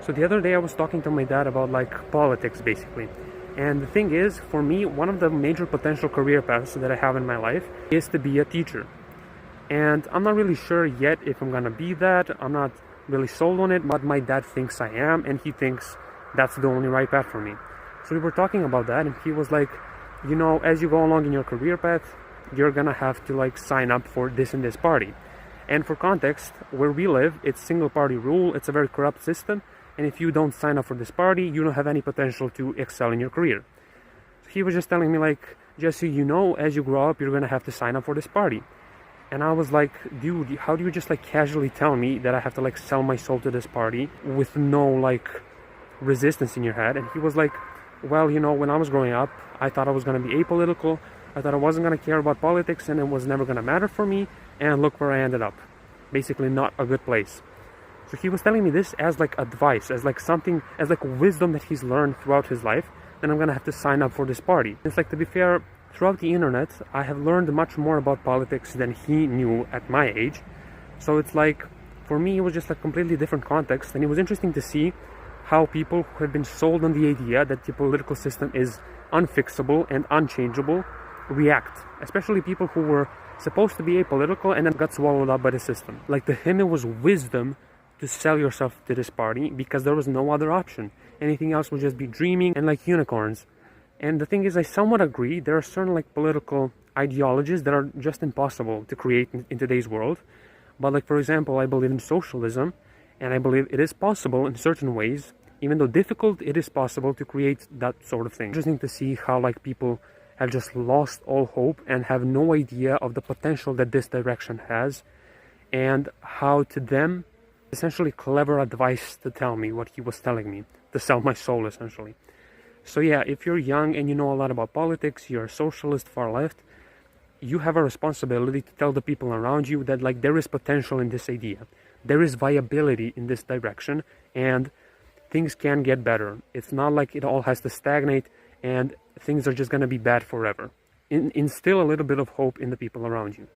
So the other day I was talking to my dad about like politics basically. And the thing is, for me, one of the major potential career paths that I have in my life is to be a teacher. And I'm not really sure yet if I'm gonna be that. I'm not really sold on it, but my dad thinks I am, and he thinks that's the only right path for me. So we were talking about that, and he was like, you know, as you go along in your career path, you're gonna have to like sign up for this and this party. And for context, where we live, it's single party rule, it's a very corrupt system, and if you don't sign up for this party, you don't have any potential to excel in your career. So he was just telling me like, just so you know, as you grow up, you're gonna have to sign up for this party. And I was like, dude, how do you just like casually tell me that I have to like sell my soul to this party with no like resistance in your head? And he was like, well, you know, when I was growing up, I thought I was going to be apolitical. I thought I wasn't going to care about politics and it was never going to matter for me. And look where I ended up. Basically not a good place. So he was telling me this as like advice, as like something, as like wisdom that he's learned throughout his life. And I'm going to have to sign up for this party. It's like, to be fair, throughout the internet, I have learned much more about politics than he knew at my age. So it's like, for me, it was just a completely different context. And it was interesting to see how people who have been sold on the idea that the political system is unfixable and unchangeable react. Especially people who were supposed to be apolitical and then got swallowed up by the system. Like, to him, it was wisdom to sell yourself to this party because there was no other option. Anything else would just be dreaming and like unicorns. And the thing is, I somewhat agree. There are certain like political ideologies that are just impossible to create in today's world. But like, for example, I believe in socialism, and I believe it is possible in certain ways. Even though difficult, it is possible to create that sort of thing. Interesting to see how like people have just lost all hope and have no idea of the potential that this direction has, and how to them, essentially clever advice to tell me what he was telling me, to sell my soul essentially. So yeah, if you're young and you know a lot about politics, you're a socialist, far left, you have a responsibility to tell the people around you that like there is potential in this idea. There is viability in this direction, and things can get better. It's not like it all has to stagnate and things are just going to be bad forever. Instill a little bit of hope in the people around you.